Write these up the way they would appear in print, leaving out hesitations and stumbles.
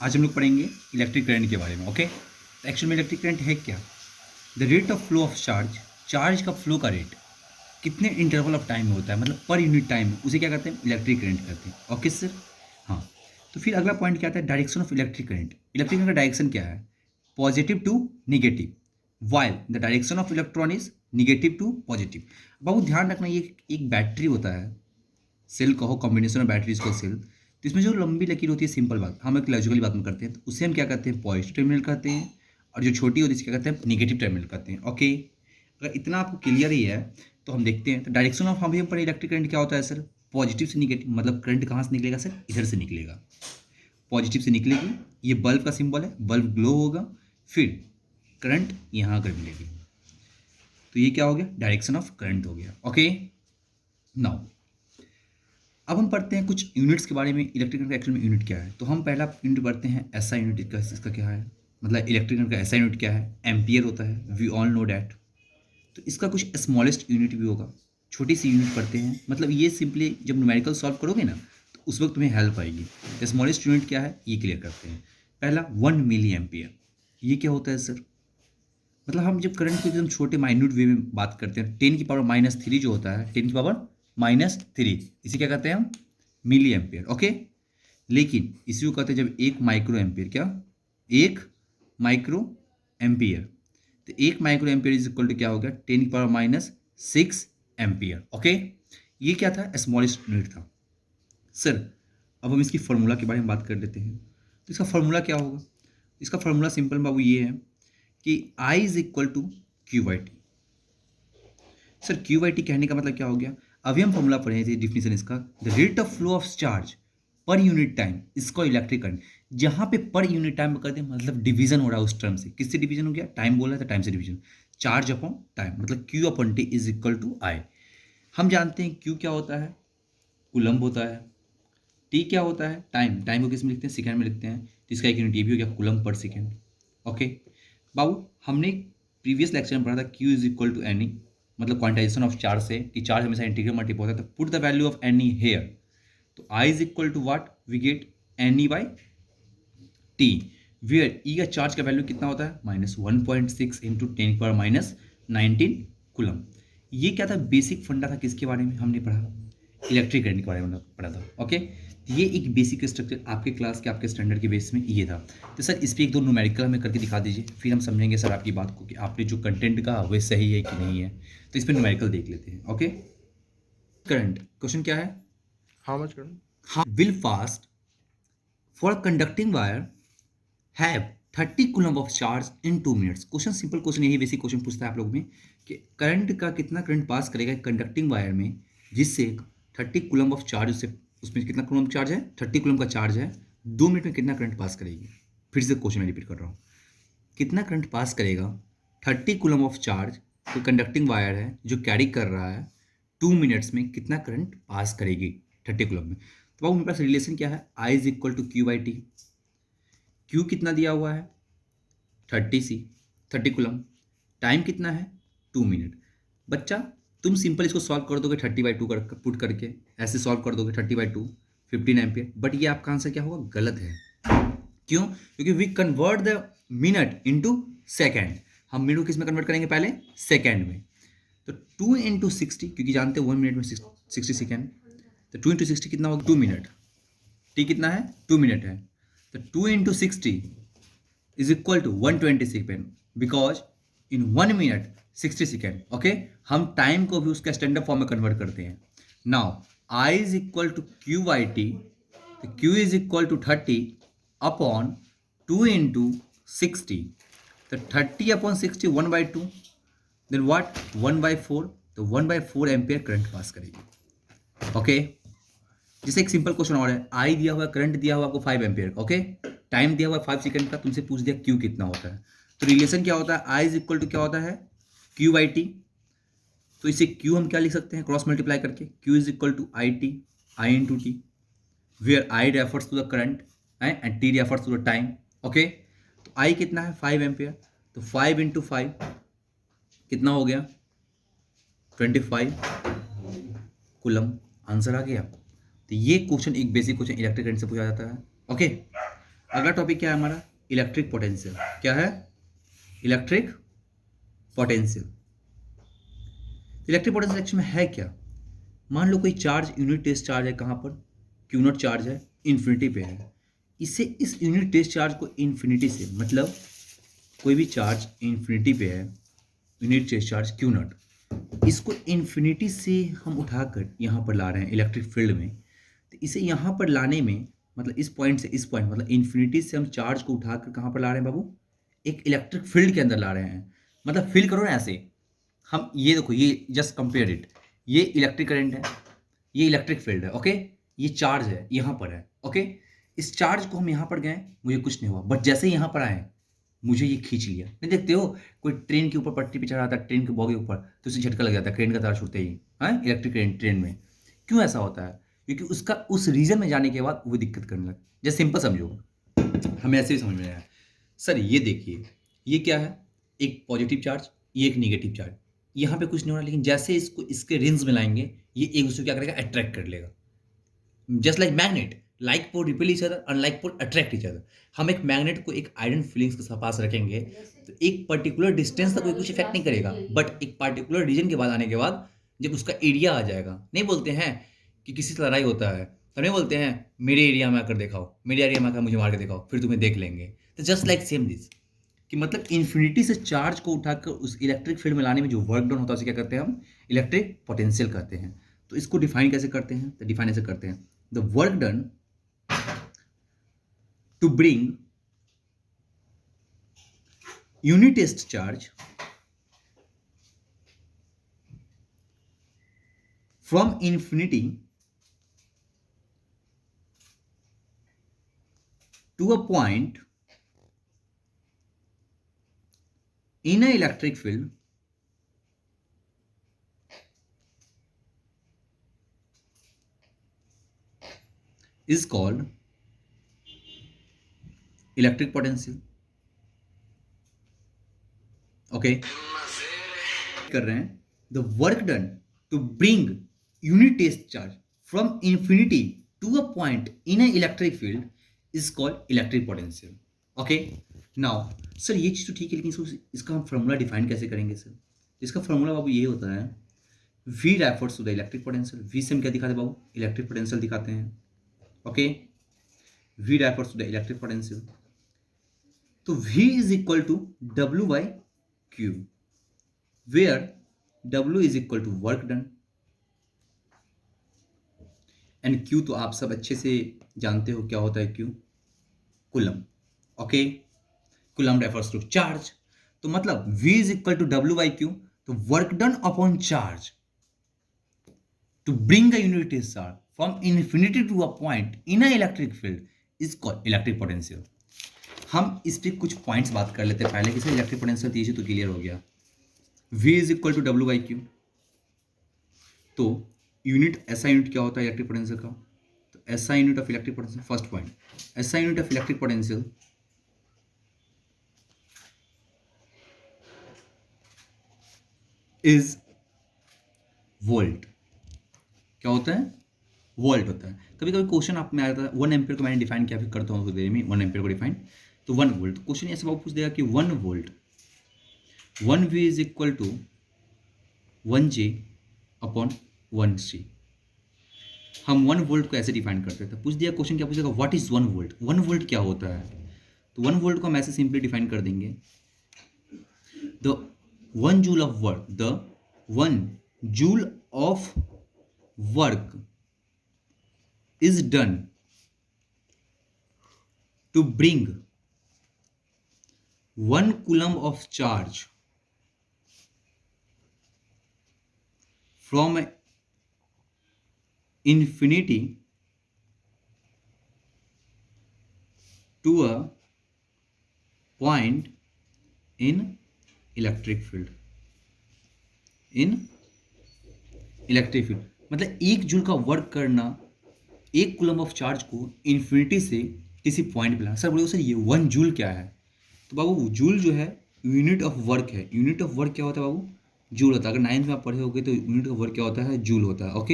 आज हम लोग पढ़ेंगे इलेक्ट्रिक करंट के बारे में। ओके, तो एक्चुअल में इलेक्ट्रिक करंट है क्या? The rate of flow of charge, charge का फ्लो का रेट कितने इंटरवल ऑफ टाइम में होता है, मतलब पर यूनिट टाइम में, उसे क्या कहते हैं? इलेक्ट्रिक करंट कहते हैं। ओके सर, हाँ। तो फिर अगला पॉइंट क्या आता है? Direction of electric current. Electric current का डायरेक्शन क्या है? Positive to negative, while the direction of electron is negative to positive. बहुत ध्यान रखना, ये एक बैटरी होता है, सेल कहो, कॉम्बिनेशन ऑफ बैटरीज को सेल। तो इसमें जो लंबी लकीर होती है, सिंपल बात, हम एक लॉजिकली बात में करते हैं, तो उसे हम क्या कहते हैं? पॉजिटिव टर्मिनल कहते हैं। और जो छोटी होती है क्या कहते हैं? निगेटिव टर्मिनल कहते हैं। ओके, अगर इतना आपको क्लियर ही है तो हम देखते हैं। तो डायरेक्शन ऑफ हम पर इलेक्ट्रिक करंट क्या होता है सर? पॉजिटिव से निगेटिव, मतलब करंट कहाँ से निकलेगा सर? इधर से निकलेगा, पॉजिटिव से निकलेगी। ये बल्ब का सिंबल है, बल्ब ग्लो होगा, फिर करंट यहाँ आकर मिलेगी। तो ये क्या हो गया? डायरेक्शन ऑफ करंट हो गया। ओके, नाउ अब हम पढ़ते हैं कुछ यूनिट्स के बारे में। इलेक्ट्रिक करंट का एक्चुअल में यूनिट क्या है? तो हम पहला यूनिट पढ़ते हैं एसआई यूनिट। इसका क्या है? मतलब इलेक्ट्रिक करंट का एसआई यूनिट क्या है? एम्पियर होता है, वी ऑल नो डैट। तो इसका कुछ स्मॉलेस्ट यूनिट भी होगा, छोटी सी यूनिट पढ़ते हैं। मतलब ये सिंपली जब न्यूमेरिकल सॉल्व करोगे ना, तो उस वक्त तुम्हें हेल्प आएगी। स्मॉलेस्ट यूनिट क्या है ये क्लियर करते हैं। पहला 1 मिली एम्पियर। ये क्या होता है सर? मतलब हम जब करंट को एकदम छोटे माइन्यूट वे में बात करते हैं, 10⁻³ जो होता है, 10⁻³ इसे क्या कहते हैं हम? Milli ampere. ओके, लेकिन इसी को कहते हैं जब 1 माइक्रो एम्पियर। क्या? 1 माइक्रो एम्पियर। तो 1 micro ampere is equal to क्या हो गया? 10⁻⁶ एम्पियर। ओके, ये क्या था? स्मॉलेस्ट यूनिट था सर। अब हम इसकी फॉर्मूला के बारे में बात कर लेते हैं। तो इसका फॉर्मूला क्या होगा? इसका फॉर्मूला सिंपल बाबू ये है कि I is equal to Q by T. Sir Q by T कहने का मतलब क्या हो गया? अभी हम फॉर्मूला पढ़े थे, डिफिनेशन इसका, the rate of flow of charge per unit time, इसको इलेक्ट्रिक करंट। जहाँ पे पर यूनिट टाइम करते हैं, मतलब डिवीजन हो रहा है उस टर्म से। किससे डिवीजन हो गया? टाइम बोला था, टाइम से डिवीजन। चार्ज अपॉन टाइम, मतलब Q upon T is equal to I. हम जानते हैं क्यू क्या होता है? कुलम्ब होता है। टी क्या होता है? टाइम। टाइम को किस में लिखते हैं? सेकंड में लिखते हैं। तो इसका एक यूनिट ये भी हो गया, कुलम्ब पर सेकंड। ओके बाबू, हमने प्रीवियस लेक्चर में पढ़ा था Q is equal to n e, मतलब क्वांटाइजेशन ऑफ चार्ज से, कि चार्ज हमेशा इंटीग्रल मल्टीपल होता है। तो put the value of n e here. तो I is equal to what? We get n e by T, where e का चार्ज का वैल्यू कितना होता है? -1.6 इंटू 10⁻⁹ कुलम। ये क्या था? बेसिक फंडा था। किसके बारे में हमने पढ़ा? इलेक्ट्रिक करंट के बारे में पढ़ा था। ओके, ये एक बेसिक स्ट्रक्चर आपके क्लास के, आपके स्टैंडर्ड के बेस में ये था। तो सर इस पर एक दो न्यूमेरिकल हमें करके दिखा दीजिए, फिर हम समझेंगे सर आपकी बात को कि आपने जो कंटेंट कहा वह सही है कि नहीं है। तो इस पर न्यूमेरिकल देख लेते हैं। ओके, करंट क्वेश्चन क्या है? How much current? हाँ, will fast for conducting wire have 30 coulomb of charge in 2 minutes. Question simple question, यही बेसिक क्वेश्चन पूछता है आप लोग में कि करंट का कितना करंट पास करेगा कंडक्टिंग वायर में, जिससे 30 कूलम ऑफ चार्ज, उससे उसमें कितना कूलम चार्ज है? 30 कूलम का चार्ज है। 2 मिनट में कितना करंट पास करेगी? फिर से क्वेश्चन मैं रिपीट कर रहा हूँ, कितना करंट पास करेगा 30 कूलम ऑफ चार्ज, तो कंडक्टिंग वायर है जो कैरी कर रहा है, 2 मिनट्स में कितना करंट पास करेगी 30 कूलम में? तो बाबू मेरे पास रिलेशन क्या है? I is equal to Q by T. Q कितना दिया हुआ है? 30 सी, 30 कूलम। टाइम कितना है? 2 मिनट। बच्चा तुम सिंपल इसको सॉल्व कर दोगे 30/2 कर पुट करके, ऐसे सॉल्व कर दोगे 30/2, 15 एम्पियर। बट ये आपका आंसर क्या होगा? गलत है। क्यों? क्योंकि we convert the minute into second. हम मिनट किस में कन्वर्ट करेंगे? पहले सेकेंड में। तो 2 × 60, क्योंकि जानते हो 1 मिनट में 60 सेकेंड। तो 2 × 60 कितना होगा? 2 मिनट। टी कितना है? 2 मिनट है। तो 2 × 60 is equal to 120 second, because in 1 minute 60 second. Okay, हम टाइम को भी उसका स्टैंडर्ड फॉर्म में कन्वर्ट करते हैं। Now I is equal to Q by T. तो Q is equal to 30 upon 2 × 60। तो 30/60 1/2, देन व्हाट? 1/4। तो 1/4 एम्पियर करंट पास करेगी। ओके, जैसे एक सिंपल क्वेश्चन और है, आई दिया हुआ, करंट दिया हुआ आपको 5 एम्पियर। ओके, टाइम दिया हुआ 5 सेकंड का, तुमसे पूछ दिया क्यू कितना होता है। तो रिलेशन क्या होता है? आई इज इक्वल टू क्या होता है? Q by T. तो इसे क्यू हम क्या लिख सकते हैं? क्रॉस मल्टीप्लाई करके, Q is equal to I T, I into T, where I refers to the current and T refers to the time. Okay, तो आई कितना है? 5 एम्पियर। तो 5 × 5 कितना हो गया? 25 कूलम। आंसर आ गया। तो ये क्वेश्चन एक बेसिक क्वेश्चन इलेक्ट्रिक करंट से पूछा जाता है। ओके, अगला टॉपिक क्या है हमारा? Electric potential. क्या है? Electric potential. Electric potential actually में है क्या? मान लो कोई चार्ज, यूनिट टेस्ट चार्ज है, कहाँ पर? क्यू नॉट चार्ज है, इन्फिनिटी पे है। इसे, इस यूनिट टेस्ट चार्ज को इन्फिनिटी से, मतलब कोई भी चार्ज इन्फिनिटी पे है, unit test charge Q not, इसको इन्फिनिटी से हम उठाकर यहाँ पर ला रहे हैं इलेक्ट्रिक फील्ड में। तो इसे यहाँ पर लाने में, मतलब इस पॉइंट से इस पॉइंट, मतलब इन्फिनिटी से हम चार्ज को उठाकर कहाँ पर ला रहे हैं बाबू? एक इलेक्ट्रिक फील्ड के अंदर ला रहे हैं। मतलब फील करो ना ऐसे, हम ये देखो, ये जस्ट कंपेयर इट, ये इलेक्ट्रिक करंट है, ये इलेक्ट्रिक फील्ड है, ओके। ये चार्ज है, यहाँ पर है, ओके। इस चार्ज को हम यहाँ पर गए, मुझे कुछ नहीं हुआ, बट जैसे ही यहाँ पर आए मुझे ये खींच लिया। नहीं देखते हो, कोई ट्रेन के ऊपर पट्टी पे चढ़ा आता है, ट्रेन के बॉगी ऊपर, तो उसे झटका लग जाता है ट्रेन का तार छूटते ही, हाँ, इलेक्ट्रिक ट्रेन में। क्यों ऐसा होता है? क्योंकि उसका उस रीजन में जाने के बाद वो दिक्कत करने लगे। जैसे सिंपल समझो, हमें ऐसे ही समझ में आया। सर ये देखिए, ये क्या है? एक पॉजिटिव चार्ज, ये एक निगेटिव चार्ज। यहाँ पे कुछ नहीं हो रहा, लेकिन जैसे इसको इसके रिंग्स में लाएंगे, ये एक दूसरे को क्या करेगा? अट्रैक्ट कर लेगा। Just like magnet, like pole repel each other, unlike pole attract each other. हम एक मैग्नेट को एक आयरन फिलिंग्स के पास रखेंगे तो एक पर्टिकुलर डिस्टेंस तक कोई कुछ इफेक्ट नहीं करेगा, बट एक पर्टिकुलर रीजन के बाद आने के बाद जब उसका एरिया आ जाएगा, नहीं बोलते हैं कि किसी से लड़ाई होता है तो नहीं बोलते हैं मेरे एरिया में आकर दिखाओ, मेरे एरिया में आकर मुझे मार के दिखाओ, फिर तुम्हें देख लेंगे। तो जस्ट लाइक सेम दिस, कि मतलब इन्फिनिटी से चार्ज को उठाकर उस इलेक्ट्रिक फील्ड में लाने में जो वर्क डन होता है उसे क्या करते हैं हम? इलेक्ट्रिक पोटेंशियल कहते हैं। तो इसको डिफाइन कैसे करते हैं? तो डिफाइन ऐसे करते हैं, the work done to bring unit test charge from infinity to a point in an electric field is called electric potential. Okay, कर रहे हैं, the work done to bring unit test charge from infinity to a point in a electric field is called electric potential. Okay, now sir ये चीज़ तो ठीक है, लेकिन इसका हम फॉर्मूला डिफाइन कैसे करेंगे सर? इसका फॉर्मूला बाबू ये होता है, V refers to the electric potential. V से हम क्या दिखाते हैं बाबू? इलेक्ट्रिक पोटेंशियल दिखाते हैं, okay. V refers to the electric potential, तो V is equal to W by Q, where W is equal to work done and Q तो आप सब अच्छे से जानते हो क्या होता है Q? Coulomb, okay. Coulomb refers to charge, तो मतलब V is equal to W by Q, तो work done upon charge to bring a unit charge from infinity to a point in a electric field is called electric potential. हम इस पर कुछ points बात कर लेते हैं पहले, किसी इलेक्ट्रिक पोटेंशियल थी तो क्लियर हो गया। V is equal to W by Q, तो यूनिट, ऐसा यूनिट क्या होता है इलेक्ट्रिक पोटेंशियल का? तो SI unit of electric potential, first point, SI unit of electric potential is volt. क्या होता है? वोल्ट होता है। कभी कभी क्वेश्चन आप में आता है, 1 एम्पियर को मैंने डिफाइन किया, फिर करता हूँ थोड़ी देर में 1 एम्पियर को डिफाइन। तो 1 वोल्ट क्वेश्चन ऐसे बहुत पूछ देगा कि 1 volt 1V is equal to 1J upon 1C। हम 1 वोल्ट को ऐसे डिफाइन करते थे, पूछ दिया क्वेश्चन क्या पूछेगा, व्हाट इज 1 वोल्ट? 1 वोल्ट क्या होता है? तो 1 वोल्ट को हम ऐसे सिंपली डिफाइन कर देंगे, the 1 joule of work, the 1 joule of work is done to bring 1 coulomb of charge from infinity to a point in electric field, in electric field. मतलब 1 जूल का वर्क करना 1 coulomb of charge को infinity से किसी point पे लाना। Sir बोलो sir ये 1 जूल क्या है? तो बाबू जूल जो है यूनिट ऑफ वर्क है। यूनिट ऑफ वर्क क्या होता है बाबू? जूल होता है। अगर 9th में आप पढ़े होगे तो यूनिट ऑफ वर्क क्या होता है? जूल होता है, okay.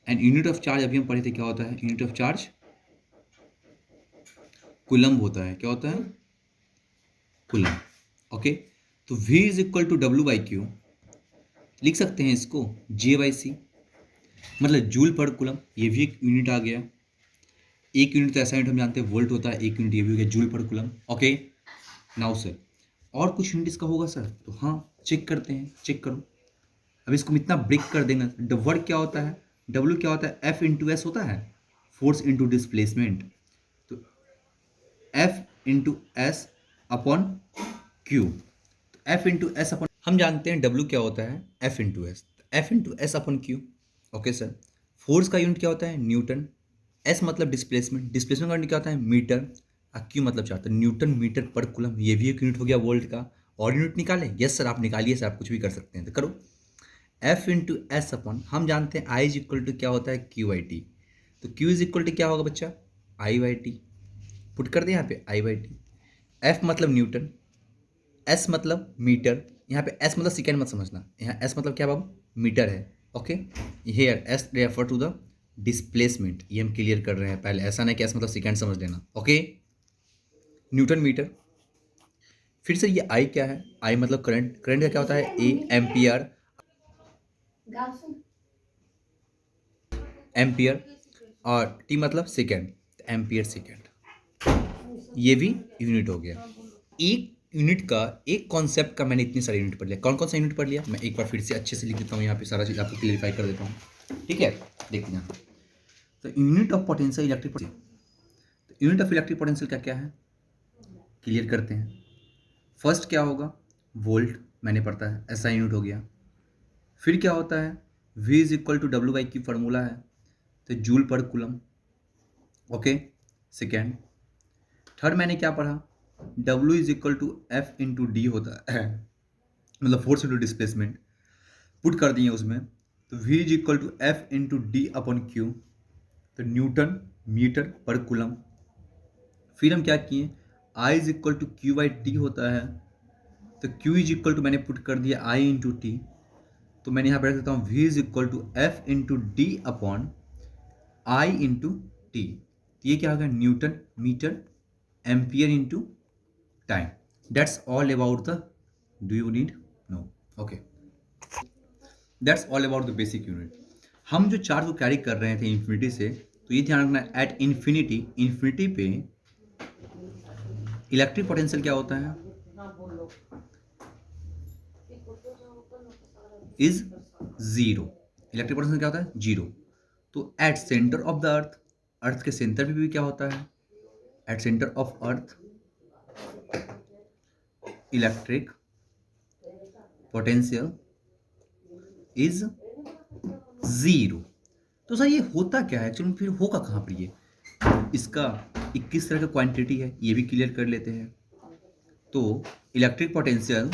And unit of charge अभी हम पढ़े थे क्या होता है? यूनिट ऑफ चार्ज कुलम्ब होता है। क्या होता है? कुलम्ब। ओके, तो V is equal to W by Q, लिख सकते हैं इसको J बाई सी, मतलब जूल पर कुलम्ब। ये भी एक यूनिट आ गया। एक यूनिट तो ऐसा यूनिट हम जानते हैं वोल्ट होता है, एक यूनिट ये भी हो गया जूल पर कुलम्ब। ओके, नाउ सर और कुछ यूनिट इसका होगा सर? तो हाँ, चेक करते हैं, चेक करो। अब इसको हम इतना ब्रेक कर देंगे। वर्क क्या होता है? डब्ल्यू क्या होता है? एफ इंटू एस होता है, फोर्स इंटू डिस्प्लेसमेंट। तो F into S upon Q. तो एफ इंटू एस अपॉन, हम जानते हैं डब्ल्यू क्या होता है? F into S. F into S upon Q. Okay sir, force का यूनिट क्या होता है? न्यूटन। एस मतलब डिस्प्लेसमेंट, डिस्प्लेसमेंट का यूनिट क्या होता है? मीटर। और क्यू मतलब क्या होता है? न्यूटन मीटर पर कुलम। ये भी एक यूनिट हो गया वोल्ट का। और यूनिट निकालें? यस सर, आप निकालिए सर, आप कुछ भी कर सकते हैं, तो करो। एफ इंटू एस अपॉन, हम जानते हैं आई इज इक्वल टू क्या होता है? Q I T. तो क्यू इज इक्वल टू क्या होगा बच्चा? आई बाई टी। पुट कर दें यहाँ पे आई बाई टी। एफ मतलब न्यूटन, एस मतलब मीटर। यहाँ पे एस मतलब सेकेंड मत समझना, यहाँ एस मतलब क्या बाबू? मीटर है। Okay, here S refer to the displacement. ये हम क्लियर कर रहे हैं पहले, ऐसा नहीं कि एस मतलब सेकेंड समझ लेना। Okay, newton metre. फिर से ये आई क्या है? आई मतलब करंट। करंट का क्या होता है? A ampere. एम्पियर। और टी मतलब सेकेंड, एम्पियर सेकेंड। ये भी यूनिट हो गया। एक यूनिट का, एक कॉन्सेप्ट का मैंने इतनी सारी यूनिट पढ़ लिया। कौन कौन सा यूनिट पढ़ लिया? मैं एक बार फिर से अच्छे से लिख देता हूँ यहाँ पे, सारा चीज़ आपको क्लियरिफाई कर देता हूँ। ठीक है, देखते हैं। तो unit of potential electric potential, तो यूनिट ऑफ इलेक्ट्रिक पोटेंशियल का क्या है? क्लियर करते हैं। फर्स्ट क्या होगा? वोल्ट, मैंने पढ़ता है, ऐसा यूनिट हो गया। फिर क्या होता है? V is equal to W by Q formula है, तो joule per coulomb. Okay, second. Third मैंने क्या पढ़ा? W is equal to F into D होता है, मतलब फोर्स इंटू डिस्प्लेसमेंट। पुट कर दिए उसमें, तो V is equal to F into D upon Q, तो न्यूटन मीटर पर कुलम। फिर हम क्या किए? I is equal to Q by T होता है, तो Q इज इक्वल टू मैंने पुट कर दिया I इंटू टी, तो मैंने यहाँ पर रख देता हूँ V is equal to F into D upon I into T. ये क्या होगा? Newton metre ampere into time. That's all about the, do you need? No. Okay, that's all about the basic unit. हम जो charge को carry कर रहे थे infinity से, तो ये ध्यान रखना, एट इन्फिनिटी, इन्फिनिटी पे इलेक्ट्रिक पोटेंशियल क्या होता है? Is zero. इलेक्ट्रिक पोटेंशियल क्या होता है? जीरो। तो at centre of the earth, earth के सेंटर पे भी क्या होता है? At centre of earth electric potential is zero. तो सर ये होता क्या है एक्चुअली, फिर होगा कहाँ पर ये? इसका 21 तरह का क्वांटिटी है, ये भी क्लियर कर लेते हैं। तो इलेक्ट्रिक पोटेंशियल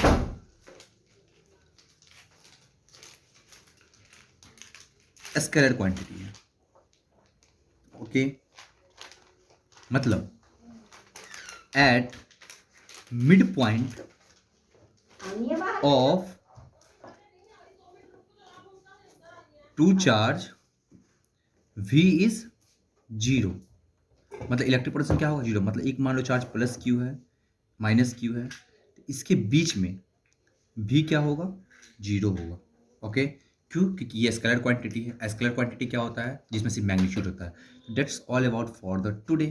स्केलर क्वांटिटी है। ओके, मतलब at mid point of two charge V is zero, मतलब इलेक्ट्रिक पोटेंशियल क्या होगा? जीरो। मतलब एक मान लो चार्ज प्लस क्यू है, माइनस क्यू है, तो इसके बीच में V क्या होगा? जीरो होगा। ओके, क्यों? क्योंकि ये स्केलर क्वांटिटी है। स्केलर क्वांटिटी क्या होता है? जिसमें सिर्फ मैग्नीट्यूड होता है। That's all about for the today.